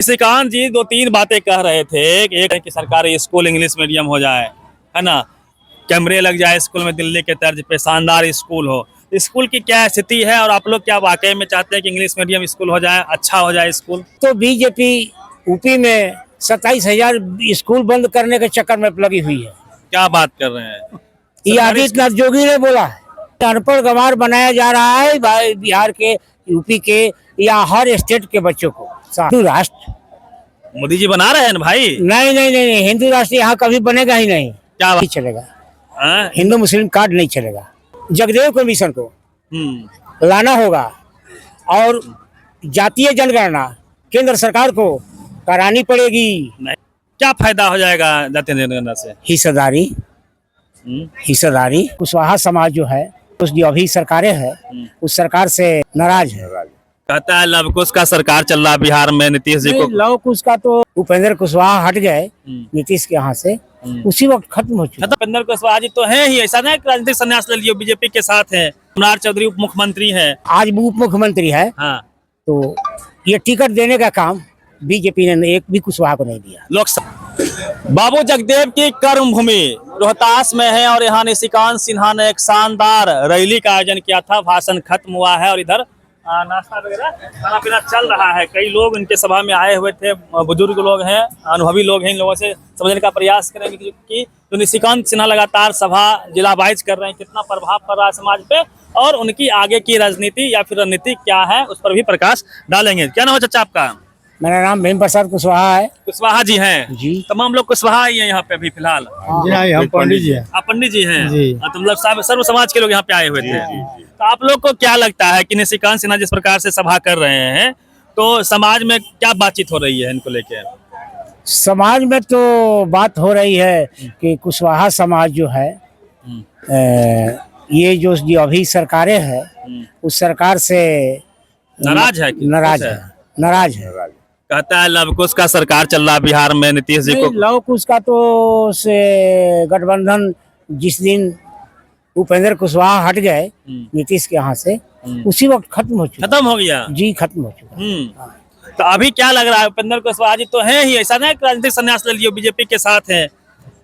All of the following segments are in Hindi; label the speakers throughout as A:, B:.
A: श्रीकांत जी दो तीन बातें कह रहे थे। एक है कि सरकारी स्कूल इंग्लिश मीडियम हो जाए, है ना, कैमरे लग जाए स्कूल में दिल्ली के तर्ज पे, शानदार स्कूल हो। स्कूल की क्या स्थिति है और आप लोग क्या वाकई में चाहते हैं कि इंग्लिश मीडियम स्कूल हो जाए, अच्छा हो जाए स्कूल?
B: तो बीजेपी यूपी में 27,000 स्कूल बंद करने के चक्कर में लगी हुई है।
A: क्या बात कर रहे हैं?
B: ये आदित्यनाथ जोगी ने बोला है। अनपढ़ गंवार बनाया जा रहा है बिहार के, यूपी के या हर स्टेट के बच्चों को। हिंदू राष्ट्र
A: मोदी जी बना रहे हैं ना भाई।
B: नहीं नहीं नहीं, हिंदू राष्ट्र यहाँ कभी बनेगा ही नहीं।
A: क्या
B: नहीं चलेगा,
A: हाँ?
B: हिंदू मुस्लिम कार्ड नहीं चलेगा। जगदेव कमीशन को लाना होगा और जातीय जनगणना केंद्र सरकार को करानी पड़ेगी।
A: क्या फायदा हो जाएगा जातीय जनगणना से?
B: हिस्सेदारी कुशवाहा समाज जो है, उस जो अभी सरकारें है उस सरकार से नाराज है।
A: कहता है लव कुश का सरकार चल रहा है बिहार में नीतीश जी को।
B: लव कुश का तो उपेंद्र कुशवाहा हट गए नीतीश के यहाँ से, उसी वक्त खत्म हो चुका।
A: उपेंद्र कुशवाहा जी तो है ही, ऐसा नहीं राजनीतिक संन्यास ले लियो, बीजेपी के साथ है। कुणाल चौधरी उप मुख्यमंत्री है,
B: आज भी उप मुख्यमंत्री है।
A: हाँ।
B: तो ये टिकट देने का काम बीजेपी ने एक भी कुशवाहा को नहीं दिया।
A: लोकसभा बाबू जगदेव की कर्म भूमि रोहतास में है और यहाँ निशिकांत सिन्हा ने एक शानदार रैली का आयोजन किया था। भाषण खत्म हुआ है और इधर नाश्ता वगैरह खाना पीना चल रहा है। कई लोग इनके सभा में आए हुए थे, बुजुर्ग लोग हैं, अनुभवी लोग हैं। इन लोगों से समझने का प्रयास करेंगे कि जो निशिकांत सिन्हा लगातार सभा जिला वाइज कर रहे हैं, कितना प्रभाव पड़ रहा है समाज पे और उनकी आगे की राजनीति या फिर रणनीति क्या है, उस पर भी प्रकाश डालेंगे। क्या नाम है चाचा आपका?
B: मेरा नाम भीम प्रसाद कुशवाहा है।
A: कुशवाहा जी हैं
B: जी।
A: तमाम लोग कुशवाहा ही हैं यहाँ पे अभी फिलहाल।
B: जी हम पंडित जी हैं।
A: आप पंडित जी हैं
B: जी।
A: तो मतलब सर्व समाज के लोग यहाँ पे आए हुए थे। तो आप लोग को क्या लगता है कि निशिकांत सिन्हा जिस प्रकार से सभा कर रहे हैं तो समाज में क्या बातचीत हो रही है इनको लेके?
B: समाज में तो बात हो रही है कि कुशवाहा समाज जो है ये जो अभी सरकारें है उस सरकार से
A: नाराज है।
B: नाराज है।
A: कहता है लव कुश का सरकार चल रहा है बिहार में नीतीश जी को।
B: लव कुश का तो से गठबंधन जिस दिन उपेंद्र कुशवाहा हट गए नीतीश के यहाँ से, उसी वक्त खत्म हो चुका।
A: खत्म हो गया
B: जी, खत्म हो चुका।
A: तो अभी क्या लग रहा है? उपेंद्र कुशवाहा जी तो है ही, ऐसा नहीं राजनीतिक संन्यास ले लियो, बीजेपी के साथ है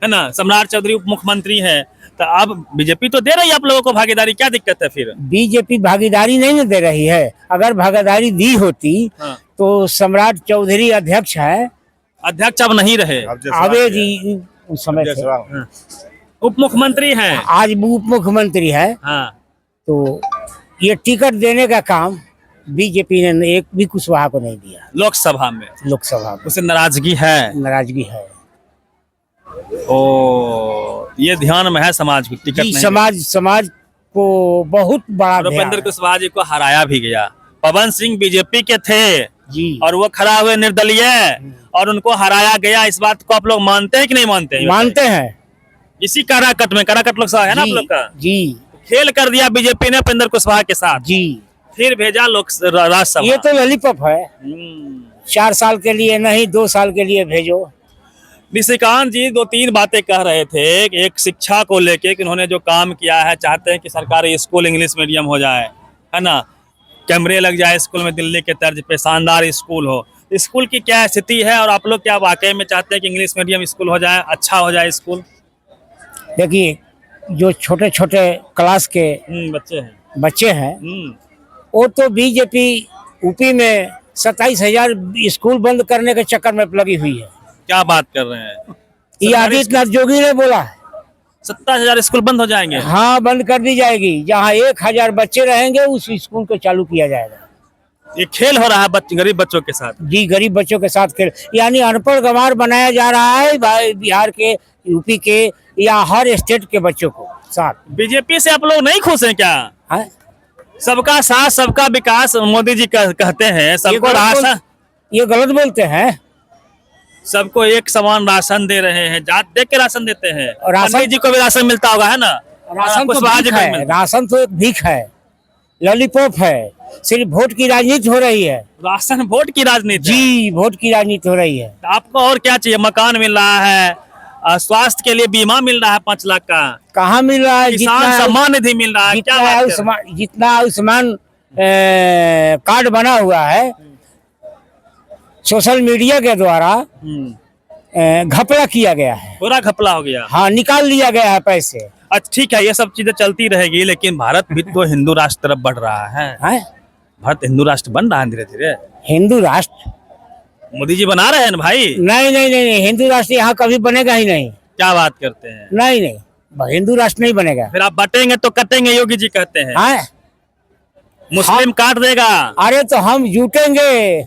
A: ना, सम्राट चौधरी उप मुख्यमंत्री है। तो अब बीजेपी तो दे रही है आप लोगों को भागीदारी, क्या दिक्कत है फिर?
B: बीजेपी भागीदारी नहीं दे रही है। अगर भागीदारी दी होती तो सम्राट चौधरी अध्यक्ष है।
A: अध्यक्ष अब नहीं रहे,
B: आवे जी उस समय
A: उप मुख्यमंत्री हैं,
B: आज भी उप मुख्यमंत्री है।
A: हाँ।
B: तो ये टिकट देने का काम बीजेपी ने एक भी कुशवाहा को नहीं दिया।
A: लोकसभा में
B: उसे
A: नाराजगी है। ओ, ये ध्यान में है समाज की टिकट नहीं।
B: समाज को बहुत बड़ा
A: उपेंद्र कुशवाहा जी को हराया भी गया। पवन सिंह बीजेपी के थे
B: जी
A: और वो खड़ा हुए निर्दलीय और उनको हराया गया। इस बात को आप लोग मानते हैं कि नहीं मानते?
B: मानते हैं।
A: इसी काराकट लोकसभा है ना आप लोग का
B: जी।
A: खेल कर दिया बीजेपी ने उपेंद्र कुशवाहा के साथ
B: जी,
A: फिर भेजा राज्यसभा।
B: ये तो लॉलीपॉप है। 4 साल के लिए नहीं, 2 साल के लिए भेजो।
A: निशिकांत जी दो तीन बातें कह रहे थे। एक शिक्षा को लेके कि उन्होंने जो काम किया है, चाहते हैं कि सरकारी स्कूल इंग्लिश मीडियम हो जाए, है ना, कैमरे लग जाए स्कूल में दिल्ली के तर्ज पे, शानदार स्कूल हो। स्कूल की क्या स्थिति है और आप लोग क्या वाकई में चाहते हैं कि इंग्लिश मीडियम स्कूल हो जाए, अच्छा हो जाए स्कूल?
B: देखिए, जो छोटे छोटे क्लास के बच्चे हैं वो तो बीजेपी यूपी में 27,000 स्कूल बंद करने के चक्कर में लगी हुई है।
A: क्या बात कर रहे हैं?
B: ये आदित्यनाथ जोगी ने बोला है।
A: 27,000 स्कूल बंद हो जाएंगे?
B: हाँ, बंद कर दी जाएगी। जहाँ 1,000 बच्चे रहेंगे उस स्कूल को चालू किया जाएगा।
A: ये खेल हो रहा है गरीब बच्चों के साथ।
B: जी, गरीब बच्चों के साथ खेल, यानी अनपढ़ गंवार बनाया जा रहा है बिहार के, यूपी के या हर स्टेट के बच्चों को साथ।
A: बीजेपी से आप लोग नहीं खुश हैं क्या?
B: है? सबका
A: साथ सबका विकास मोदी जी कहते हैं, सबको राशन,
B: ये गलत बोलते हैं।
A: सबको एक समान राशन दे रहे हैं, जात देख के राशन देते हैं। और राशन जी को भी राशन मिलता होगा, है ना?
B: राशन तो एक भीख है, लॉलीपॉप है। सिर्फ वोट की राजनीति हो रही है।
A: राशन वोट की राजनीति?
B: जी, वोट की राजनीति हो रही है।
A: आपको और क्या चाहिए? मकान मिल रहा है, स्वास्थ्य के लिए बीमा मिल रहा है 5 लाख का।
B: कहाँ मिल रहा है?
A: किसान सम्मान निधि मिल रहा है।
B: जितना आयुष्मान कार्ड बना हुआ है सोशल मीडिया के द्वारा घपला किया गया है।
A: पूरा घपला हो गया।
B: हाँ, निकाल लिया गया है पैसे।
A: अच्छा ठीक है, ये सब चीजें चलती रहेगी, लेकिन भारत भी तो हिंदू राष्ट्र तरफ बढ़ रहा है। भारत हिंदू राष्ट्र बन रहा है धीरे धीरे।
B: हिंदू राष्ट्र
A: मोदी जी बना रहे हैं ना भाई।
B: नहीं नहीं नहीं नहीं, हिंदू राष्ट्र यहाँ कभी बनेगा ही नहीं।
A: क्या बात करते हैं?
B: नहीं नहीं, हिंदू राष्ट्र नहीं बनेगा।
A: फिर आप बटेंगे तो कटेंगे, योगी जी कहते हैं। मुस्लिम काट देगा।
B: अरे तो हम जुटेंगे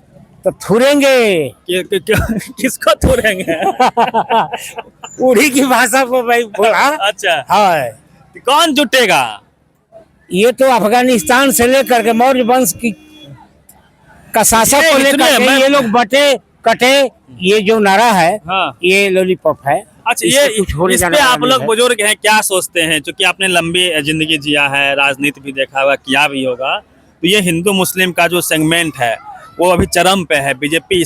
B: तो थूरेंगे।
A: किसको थूरेंगे?
B: उड़ी की भाषा को भाई बोला।
A: अच्छा
B: हाँ,
A: कौन जुटेगा?
B: ये तो अफगानिस्तान से लेकर के मौर्य वंश की का शासक को लेकर के ये लोग बटे कटे, ये जो नारा है ये लॉलीपॉप है।
A: अच्छा, ये इस पे आप लोग बुजुर्ग हैं, क्या सोचते हैं? क्योंकि आपने लंबी जिंदगी जिया है, राजनीति भी देखा होगा, किया भी होगा, तो ये हिंदू मुस्लिम का जो सेगमेंट है वो अभी चरम पे है। बीजेपी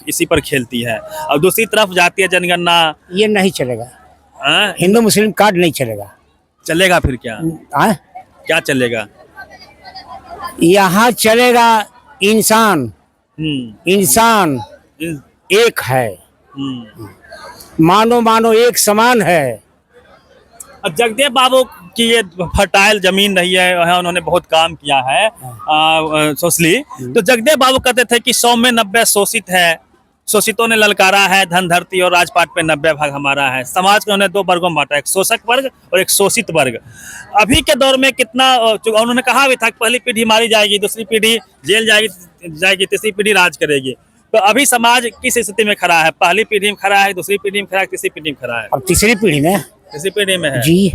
A: इसी पर खेलती है। और दूसरी तरफ जातीय जनगणना, ये नहीं चलेगा। हिंदू मुस्लिम कार्ड नहीं चलेगा। चलेगा फिर क्या? क्या चलेगा?
B: यहाँ चलेगा इंसान। इंसान एक है, मानो एक समान है।
A: जगदेव बाबू की ये फर्टाइल जमीन रही है, उन्होंने बहुत काम किया है सोशली। तो जगदेव बाबू कहते थे कि 100 में 90 शोषित है, शोषितों ने ललकारा है, धन धरती और राजपाट पे 90 भाग हमारा है। समाज को उन्होंने 2 वर्गों में बांटा, एक शोषक वर्ग और एक शोषित वर्ग। अभी के दौर में कितना, उन्होंने कहा भी था कि पहली पीढ़ी मारी जाएगी, दूसरी पीढ़ी जेल जाएगी, तीसरी पीढ़ी राज करेगी। तो अभी समाज किस स्थिति में खड़ा है? पहली पीढ़ी में खड़ा है, दूसरी पीढ़ी में खड़ा है, तीसरी पीढ़ी में खड़ा है?
B: अब तीसरी पीढ़ी में।
A: तीसरी पीढ़ी में है
B: जी।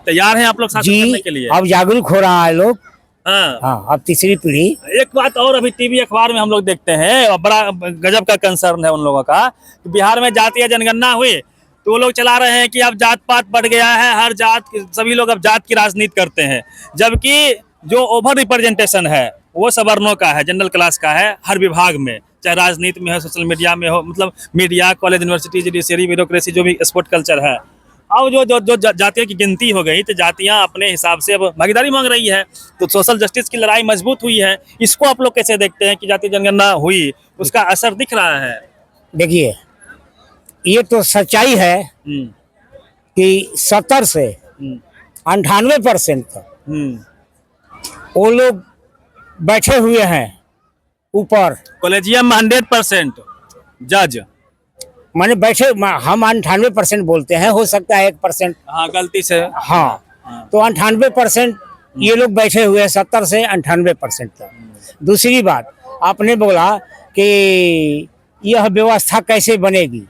A: तैयार हैं आप लोग शासन करने के लिए?
B: अब जागरूक हो रहा है लोग। हाँ, अब तीसरी पीढ़ी। एक
A: बात और, अभी टीवी अखबार में हम लोग देखते हैं, बड़ा गजब का कंसर्न है उन लोगों का, कि बिहार में जातीय जनगणना हुई तो वो लोग चला रहे हैं कि अब जात पात बढ़ गया है, हर जात, सभी लोग अब जात की राजनीति करते हैं। जबकि जो ओवर रिप्रेजेंटेशन है वो सवर्णों का है, जनरल क्लास का है हर विभाग में, चाहे राजनीति में हो, सोशल मीडिया में हो, मतलब media, college, university, judiciary, bureaucracy, जो भी स्पोर्ट कल्चर है। अब जो जातियों की गिनती हो गई तो जातियां अपने हिसाब से अब भागीदारी मांग रही है, तो सोशल जस्टिस की लड़ाई मजबूत हुई है। इसको आप लोग कैसे देखते हैं कि जातीय जनगणना हुई, उसका असर दिख रहा है?
B: देखिए, ये तो सच्चाई है कि 70 से 98% तक वो लोग बैठे हुए हैं ऊपर।
A: कॉलेजियम में 100% जज
B: माने बैठे, हम 98% बोलते हैं, हो सकता है 1%।
A: हाँ, गलती से।
B: हाँ, तो 98% ये लोग बैठे हुए हैं, 70 से 98% तक। दूसरी बात, आपने बोला कि यह व्यवस्था कैसे बनेगी,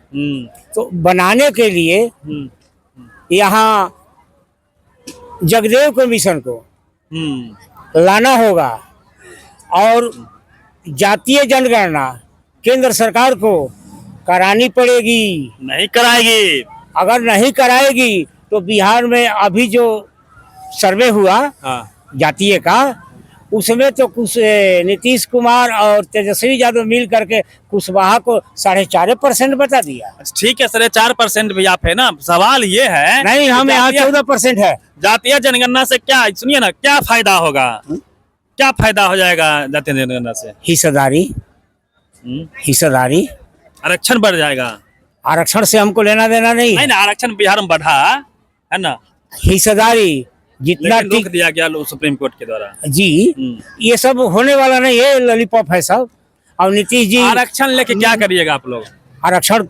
B: तो बनाने के लिए यहाँ जगदेव कमीशन को लाना होगा और जातीय जनगणना केंद्र सरकार को करानी पड़ेगी।
A: नहीं कराएगी।
B: अगर नहीं कराएगी तो बिहार में अभी जो सर्वे हुआ जातीय का, उसमें तो कुछ नीतीश कुमार और तेजस्वी यादव मिल करके कुशवाहा को 4.5% बता दिया।
A: ठीक है, 4.5% भी आप है ना। सवाल ये है,
B: नहीं, हम यहाँ 14% है।
A: जातीय जनगणना से क्या, सुनिए ना, क्या फायदा होगा? क्या फायदा हो जाएगा जातीय जनगणना से?
B: हिस्सेदारी,
A: आरक्षण बढ़ जाएगा।
B: आरक्षण से हमको लेना देना नहीं
A: ना, आरक्षण बिहार में बढ़ा है ना।
B: हिस्सेदारी जितना
A: रोक दिया गया सुप्रीम कोर्ट के द्वारा।
B: जी, ये सब होने वाला नहीं है, लॉलीपॉप है सब। और नीतीश जी,
A: आरक्षण लेके क्या करिएगा आप लोग?
B: आरक्षण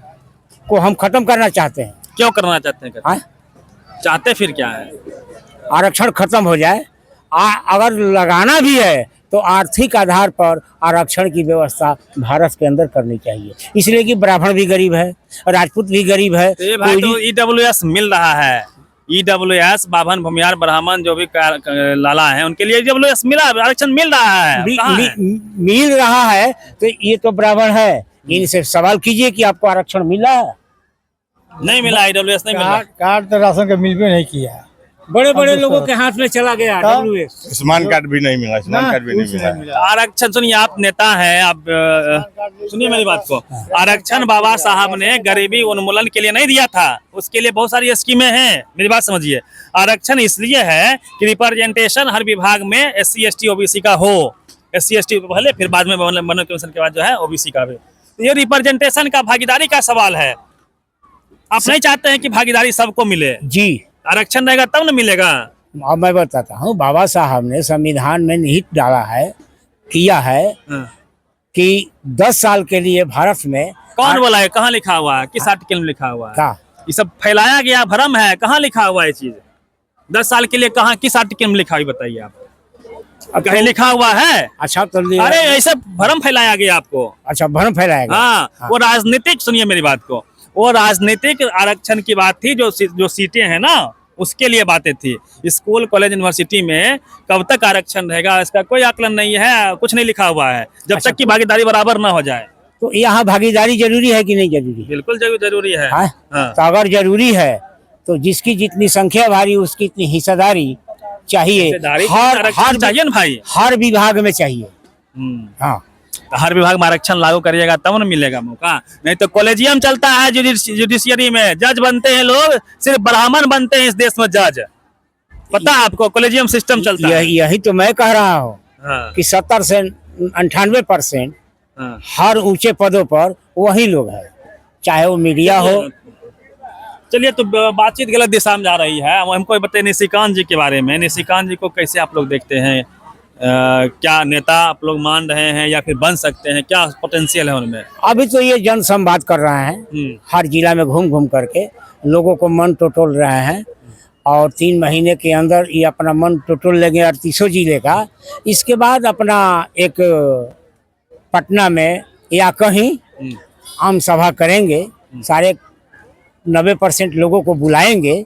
B: को हम खत्म करना चाहते हैं।
A: क्यों करना चाहते हैं? चाहते फिर क्या है?
B: आरक्षण खत्म हो जाए। अगर लगाना भी है तो आर्थिक आधार पर आरक्षण की व्यवस्था भारत के अंदर करनी चाहिए, इसलिए कि ब्राह्मण भी गरीब है, राजपूत भी गरीब है।
A: भाई तो EWS मिल रहा है, EWS बाभन भूमिहार ब्राह्मण जो भी लाला है उनके लिए EWS मिला, आरक्षण मिल रहा है।
B: मिल रहा है तो ये तो ब्राह्मण है, इनसे सवाल कीजिए कि आपको आरक्षण मिला है?
A: नहीं मिला, EWS नहीं मिला।
B: कार्ड तो राशन का मिलबे नहीं किया, बड़े बड़े लोगों के हाथ में चला गया।
C: आयुष्मान कार्ड भी नहीं मिला, आयुष्मान कार्ड भी नहीं मिला।
A: आरक्षण, सुनिए, आप नेता हैं, आप सुनिए मेरी बात को। आरक्षण बाबा साहब ने गरीबी उन्मूलन के लिए नहीं दिया था, उसके लिए बहुत सारी स्कीमें हैं। मेरी बात समझिए। आरक्षण इसलिए है कि रिप्रेजेंटेशन हर विभाग में SC ST OBC का हो। SC ST पहले, फिर बाद में मनोज कमीशन के बाद जो है OBC का भी। ये रिप्रेजेंटेशन का, भागीदारी का सवाल है। आप नहीं चाहते हैं कि भागीदारी सबको मिले?
B: जी,
A: आरक्षण रहेगा तब न मिलेगा।
B: अब मैं बताता हूँ, बाबा साहब ने संविधान में निहित डाला है, किया है कि 10 साल के लिए भारत में।
A: कौन बोला है? कहाँ लिखा हुआ है? किस आर्टिकल में लिखा हुआ है?
B: का
A: ये सब फैलाया गया भ्रम है। कहाँ लिखा हुआ है ये चीज? 10 साल के लिए कहाँ, किस आर्टिकल में लिखा हुआ बताइए आप? कहीं लिखा हुआ है?
B: अच्छा तो
A: अरे ऐसा भ्रम फैलाया गया आपको।
B: अच्छा, भ्रम फैलाएगा।
A: हाँ, वो राजनीतिक, सुनिए मेरी बात को, वो राजनीतिक आरक्षण की बात थी। जो सीटें हैं ना, उसके लिए बातें थी। स्कूल, कॉलेज, यूनिवर्सिटी में कब तक आरक्षण रहेगा इसका कोई आकलन नहीं है, कुछ नहीं लिखा हुआ है, जब तक कि भागीदारी बराबर ना हो जाए।
B: तो यहाँ भागीदारी जरूरी है कि नहीं जरूरी?
A: बिल्कुल जरूरी है।
B: हाँ? तो अगर जरूरी है तो जिसकी जितनी संख्या भारी उसकी इतनी हिस्सेदारी चाहिए।
A: हर चाहिए ना भाई,
B: हर विभाग में चाहिए। हाँ,
A: तो हर विभाग में आरक्षण लागू करिएगा तब न मिलेगा मौका। नहीं तो कॉलेजियम चलता है जुडिशियरी में, जज बनते हैं लोग, सिर्फ ब्राह्मण बनते हैं इस देश में जज। पता है आपको? कॉलेजियम सिस्टम चलता है।
B: यही तो मैं कह रहा हूँ कि 70 से 98% हर ऊंचे पदों पर वही लोग हैं, चाहे वो मीडिया हो।
A: चलिए, तो बातचीत गलत दिशा में जा रही है। हमको बताइए निशिकांत जी के बारे में। निशिकांत जी को कैसे आप लोग देखते हैं? क्या नेता आप लोग मान रहे हैं या फिर बन सकते हैं? क्या पोटेंशियल है उनमें?
B: अभी तो ये जन संवाद कर रहे हैं, हर जिला में घूम घूम करके लोगों को मन टटोल रहे हैं, और 3 महीने के अंदर ये अपना मन टटोल लेंगे 38 जिले का। इसके बाद अपना एक पटना में या कहीं आम सभा करेंगे, सारे 90% लोगों को बुलाएंगे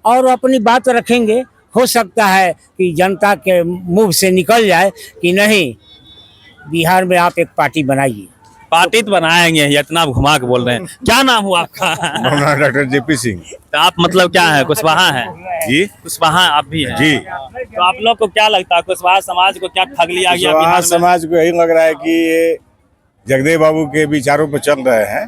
B: और अपनी बात रखेंगे। हो सकता है कि जनता के मुंह से निकल जाए कि नहीं, बिहार में आप एक पार्टी बनाइए।
A: पार्टी तो बनाएंगे, इतना घुमा के बोल रहे हैं। क्या नाम हुआ आपका?
C: Doctor JP Singh.
A: तो आप मतलब क्या है, कुशवाहा है?
C: जी,
A: कुशवाहा आप भी हैं?
C: जी।
A: तो आप लोग को क्या लगता है, कुशवाहा समाज को क्या ठग लिया गया?
C: कुशवाहा समाज को यही लग रहा है कि ये जगदेव बाबू के विचारों पर चल रहे हैं,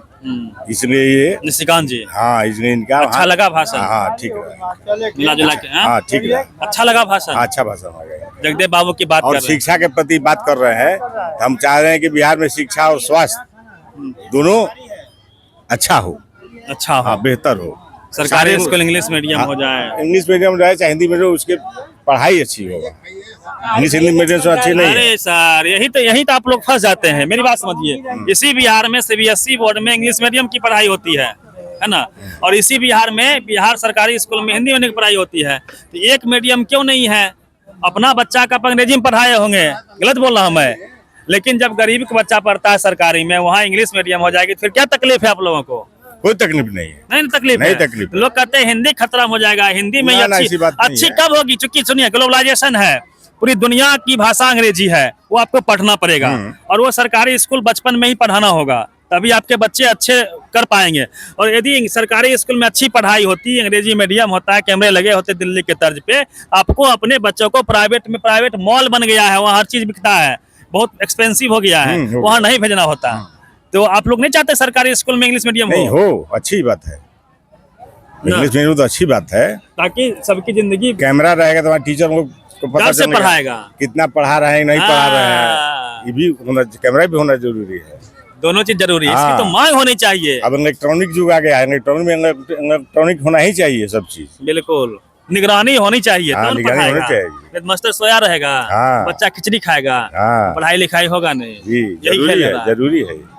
C: इसलिए ये
A: निशिकांत जी।
C: हाँ, इसलिए इनका
A: अच्छा लगा भाषण?
C: हाँ, ठीक है,
A: मिला जुला के।
C: हाँ, ठीक है,
A: अच्छा लगा भाषण?
C: अच्छा भाषण लगा।
A: जगदेव बाबू की बात
C: और
A: कर रहे हैं।
C: शिक्षा के प्रति बात कर रहे हैं। हम चाह रहे हैं कि बिहार में शिक्षा और स्वास्थ्य दोनों अच्छा हो,
A: अच्छा हो,
C: बेहतर हो।
A: सरकारी स्कूल इंग्लिश मीडियम हो जाए,
C: इंग्लिश मीडियम रहे चाहे हिंदी मीडियम, उसके पढ़ाई अच्छी होगा। इंग्लिश हिंदी मीडियम से अच्छी नहीं है।
A: अरे सर, यही तो आप लोग फंस जाते हैं। मेरी बात समझिए, इसी बिहार में CBSE बोर्ड में इंग्लिश मीडियम की पढ़ाई होती है ना, और इसी बिहार में बिहार सरकारी स्कूल में हिंदी मीडियम की पढ़ाई होती है। तो एक मीडियम क्यों नहीं है? अपना बच्चा का अंग्रेजी में पढ़ाए होंगे, गलत बोल रहा हूँ मैं। लेकिन जब गरीब का बच्चा पढ़ता है सरकारी में, वहाँ इंग्लिश मीडियम हो जाएगी, फिर क्या तकलीफ है आप लोगों को?
C: कोई तकलीफ नहीं है।
A: नहीं तकलीफ
C: नहीं
A: है।
C: तकलीफ।
A: लोग कहते हैं हिंदी खतरा हो जाएगा, हिंदी में अच्छी कब होगी? चूंकि सुनिए, ग्लोबलाइजेशन है, पूरी दुनिया की भाषा अंग्रेजी है, वो आपको पढ़ना पड़ेगा, और वो सरकारी स्कूल बचपन में ही पढ़ाना होगा, तभी आपके बच्चे अच्छे कर पाएंगे। और यदि सरकारी स्कूल में अच्छी पढ़ाई होती, अंग्रेजी मीडियम होता है, कैमरे लगे होते दिल्ली के तर्ज पे, आपको अपने बच्चों को प्राइवेट मॉल बन गया है, वहाँ हर चीज बिकता है, बहुत एक्सपेंसिव हो गया है, वहाँ नहीं भेजना होता। तो आप लोग नहीं चाहते सरकारी स्कूल में इंग्लिश मीडियम
C: नहीं हो? अच्छी बात है, इंग्लिश मीडियम तो अच्छी बात है,
A: ताकि सबकी जिंदगी।
C: कैमरा रहेगा तो टीचर लोग को पता चलेगा
A: पढ़ाएगा
C: कितना पढ़ा रहे हैं, नहीं पढ़ा रहे हैं। ये भी होना, कैमरा भी होना जरूरी है।
A: दोनों चीज जरूरी है, इसकी तो मांग होनी चाहिए।
C: अब इलेक्ट्रॉनिक युग आ गया है, इलेक्ट्रॉनिक होना ही चाहिए सब चीज।
A: बिल्कुल, निगरानी होनी चाहिए।
C: हाँ, निगरानी होनी चाहिए।
A: मास्टर सोया रहेगा,
C: हाँ,
A: बच्चा खिचड़ी खाएगा,
C: हाँ,
A: पढ़ाई लिखाई होगा नहीं।
C: जी, जरूरी है।